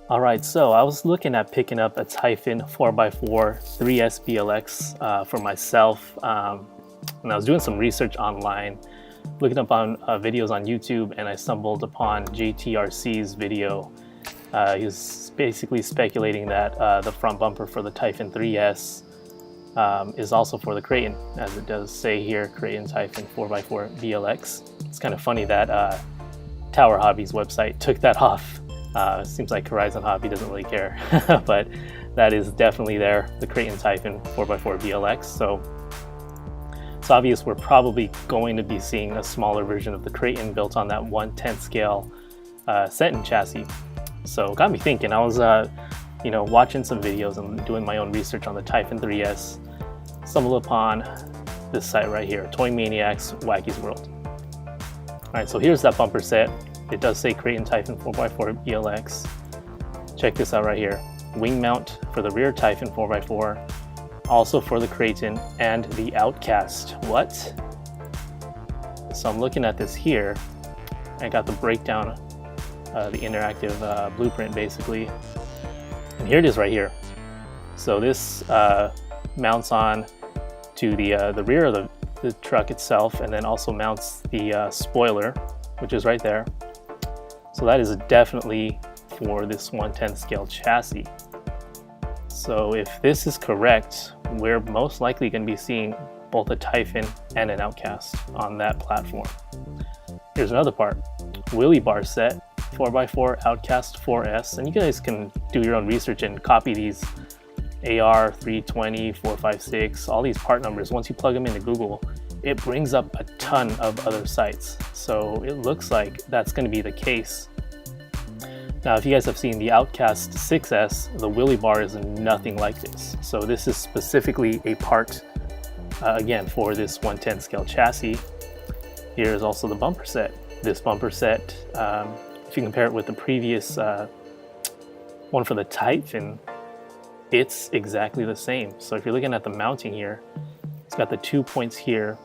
All right, so I was looking at picking up a Typhon 4x4 3S BLX for myself, and I was doing some research online, looking up on videos on YouTube, and I stumbled upon JayTee RC's video. He was basically speculating that the front bumper for the Typhon 3S is also for the Kraton, as it does say here, Kraton Typhon 4x4 BLX. It's kind of funny that Tower Hobby's website took that off. Seems like Horizon Hobby doesn't really care, but that is definitely there, the Kraton Typhon 4x4 BLX. So it's obvious we're probably going to be seeing a smaller version of the Kraton built on that 1/10 scale Senton chassis. So it got me thinking. I was watching some videos and doing my own research on the Typhon 3S. Stumbled upon this site right here, Toy Maniacs Wacky's World. All right, so here's that bumper set. It does say Kraton Typhon 4x4 BLX. Check this out right here. Wing mount for the rear Typhon 4x4, also for the Kraton and the Outcast. What? So I'm looking at this here. I got the breakdown, the interactive blueprint basically. And here it is right here. So this mounts on to the rear of the truck itself, and then also mounts the spoiler, which is right there. So that is definitely for this 1/10 scale chassis. So if this is correct, we're most likely going to be seeing both a Typhon and an Outcast on that platform. Here's another part. Wheelie bar set, 4x4 Outcast 4S, and you guys can do your own research and copy these AR320, 456, all these part numbers. Once you plug them into Google, it brings up a ton of other sites. So it looks like that's going to be the case. Now, if you guys have seen the Outcast 6S, the wheelie bar is nothing like this. So this is specifically a part, again, for this 1/10 scale chassis. Here's also the bumper set. This bumper set, if you compare it with the previous one for the Typhon, it's exactly the same. So if you're looking at the mounting here, it's got the 2 points here.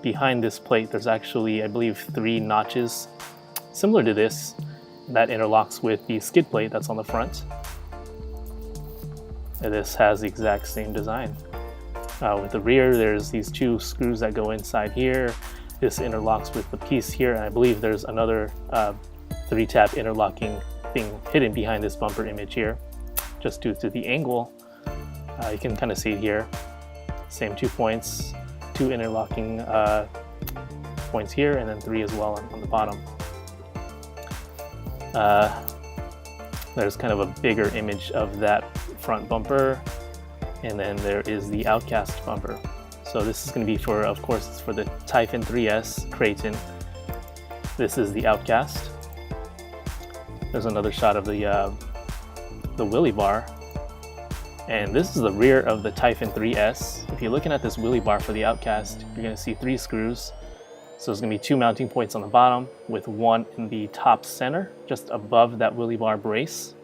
Behind this plate, there's actually, I believe, 3 notches similar to this that interlocks with the skid plate that's on the front. And this has the exact same design. With the rear, there's these 2 screws that go inside here. This interlocks with the piece here, and I believe there's another 3-tap interlocking thing hidden behind this bumper image here, just due to the angle. You can kind of see it here. Same 2 points. 2 interlocking points here, and then 3 as well on the bottom. There's kind of a bigger image of that front bumper, and then there is the Outcast bumper. So this is going to be for, of course, it's for the Typhon 3S Kraton. This is the Outcast. There's another shot of the wheelie bar. And this is the rear of the Typhon 3S. If you're looking at this wheelie bar for the Outcast, you're going to see 3 screws. So there's going to be 2 mounting points on the bottom with 1 in the top center, just above that wheelie bar brace.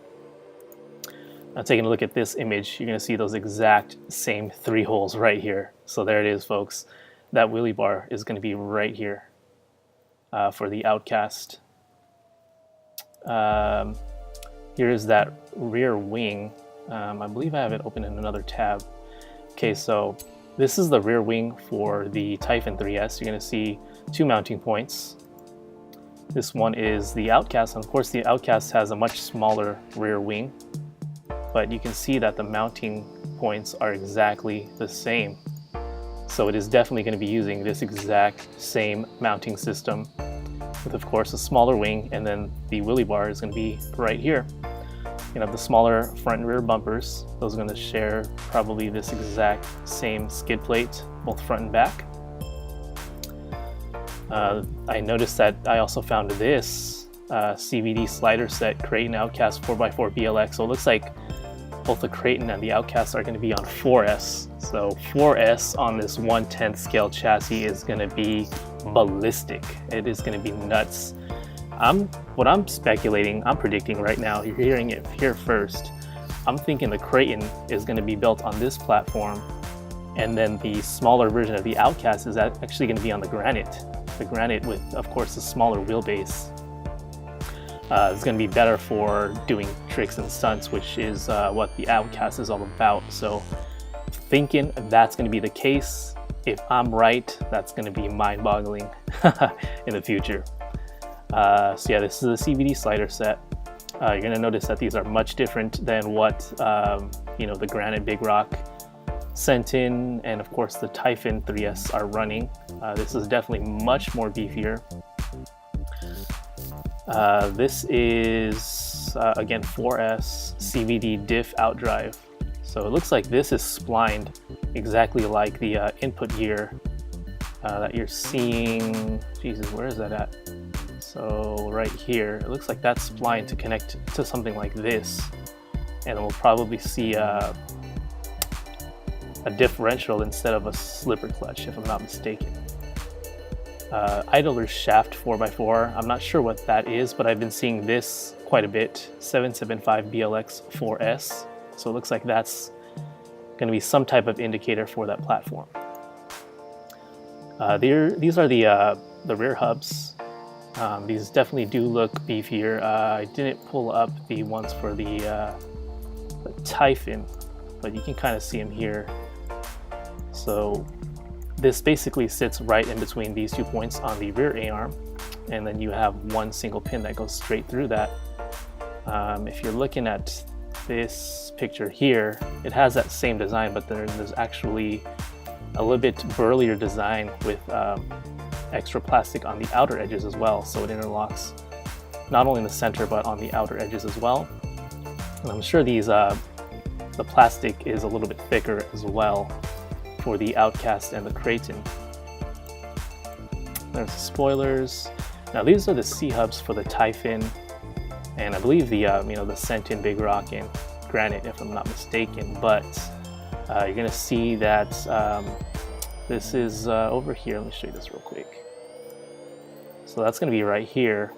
Now taking a look at this image, you're going to see those exact same 3 holes right here. So there it is, folks. That wheelie bar is going to be right here for the Outcast. Here is that rear wing. I believe I have it open in another tab. Okay, so this is the rear wing for the Typhon 3S. You're going to see 2 mounting points. This one is the Outcast, and of course the Outcast has a much smaller rear wing, but you can see that the mounting points are exactly the same. So it is definitely going to be using this exact same mounting system with, of course, a smaller wing, and then the wheelie bar is going to be right here. You have the smaller front and rear bumpers. Those are going to share probably this exact same skid plate, both front and back. I noticed that I also found this CVD slider set Kraton Outcast 4x4 BLX. So it looks like both the Kraton and the Outcast are going to be on 4S. So 4S on this 1/10 scale chassis is going to be ballistic. It is going to be nuts. What I'm speculating, I'm predicting right now, you're hearing it here first, I'm thinking the Kraton is going to be built on this platform, and then the smaller version of the Outcast is actually going to be on the Granite with, of course, a smaller wheelbase. It's going to be better for doing tricks and stunts, which is what the Outcast is all about. So thinking that's going to be the case. If I'm right, that's going to be mind-boggling in the future. So yeah, this is a CVD slider set. You're going to notice that these are much different than what the Granite Big Rock, Senton, and of course the Typhon 3S are running. This is definitely much more beefier. This is again 4S CVD diff outdrive. So it looks like this is splined exactly like the input gear that you're seeing. Jesus, where is that at? So right here, it looks like that's splined to connect to something like this, and we'll probably see a differential instead of a slipper clutch, if I'm not mistaken. Idler shaft 4x4, I'm not sure what that is, but I've been seeing this quite a bit. 775 BLX 4S. So it looks like that's going to be some type of indicator for that platform. These are the rear hubs. These definitely do look beefier. I didn't pull up the ones for the Typhon, but you can kind of see them here. So this basically sits right in between these 2 points on the rear A-arm, and then you have one single pin that goes straight through that. If you're looking at this picture here, it has that same design, but then there's actually a little bit burlier design with extra plastic on the outer edges as well, so it interlocks not only in the center but on the outer edges as well. And I'm sure these the plastic is a little bit thicker as well for the Outcast and the Kraton. There's the spoilers. Now these are the C-hubs for the Typhon, and I believe the the Senton, Big Rock, and Granite, if I'm not mistaken. But you're gonna see that this is over here. Let me show you this real quick. So that's gonna be right here,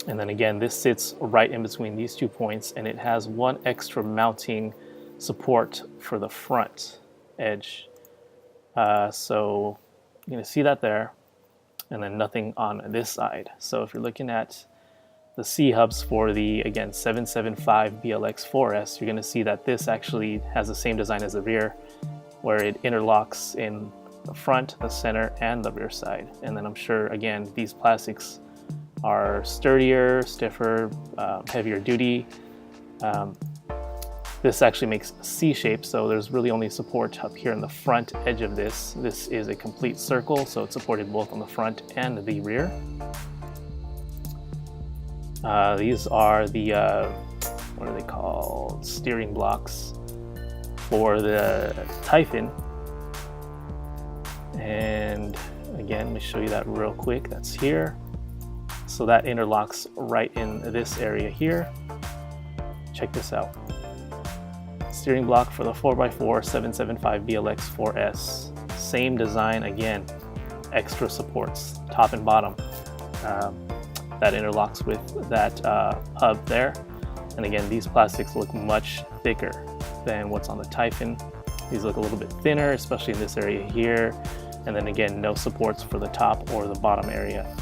and then again, this sits right in between these 2 points, and it has one extra mounting support for the front edge. So you're gonna see that there, and then nothing on this side. So if you're looking at the C hubs for the, again, 775 BLX 4S, you're gonna see that this actually has the same design as the rear, where it interlocks in the front, the center, and the rear side. And then I'm sure, again, these plastics are sturdier, stiffer, heavier duty. This actually makes a C shape, so there's really only support up here in the front edge of this. This is a complete circle, so it's supported both on the front and the rear. These are the, what are they called? Steering blocks for the Typhon. And again, let me show you that real quick. That's here. So that interlocks right in this area here. Check this out. Steering block for the 4x4 775 BLX 4S. Same design again, extra supports, top and bottom. That interlocks with that hub there. And again, these plastics look much thicker than what's on the Typhon. These look a little bit thinner, especially in this area here. And then again, no supports for the top or the bottom area.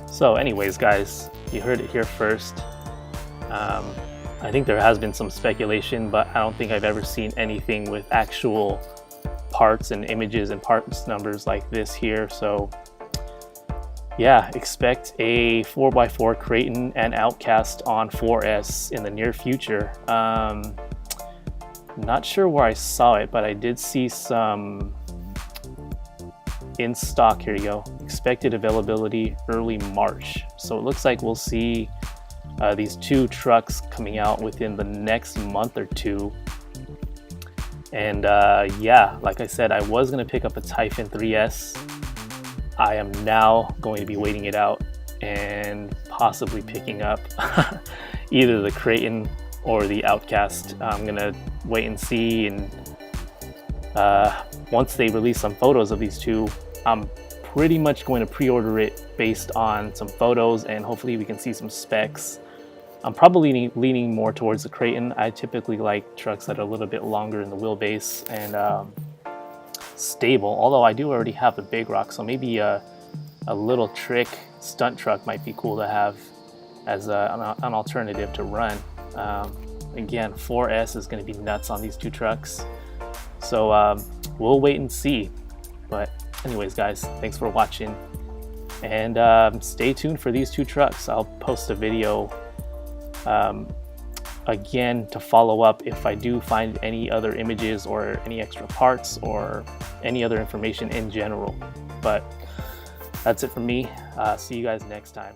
So anyways, guys, you heard it here first. I think there has been some speculation, but I don't think I've ever seen anything with actual parts and images and parts numbers like this here. So yeah, expect a 4x4 Kraton and Outcast on 4S in the near future. Not sure where I saw it, but I did see some in stock. Here you go. Expected availability early March. So it looks like we'll see these two trucks coming out within the next month or two. And yeah, like I said, I was going to pick up a Typhon 3S. I am now going to be waiting it out and possibly picking up either the Kraton or the Outcast. I'm going to wait and see, and once they release some photos of these two, I'm pretty much going to pre-order it based on some photos, and hopefully we can see some specs. I'm probably leaning more towards the Kraton. I typically like trucks that are a little bit longer in the wheelbase and stable, although I do already have the Big Rock, so maybe a little trick stunt truck might be cool to have as an alternative to run. Again, 4S is going to be nuts on these two trucks, so we'll wait and see. But anyways, guys, thanks for watching, and stay tuned for these two trucks. I'll post a video again to follow up if I do find any other images or any extra parts or any other information in general. But that's it from me. See you guys next time.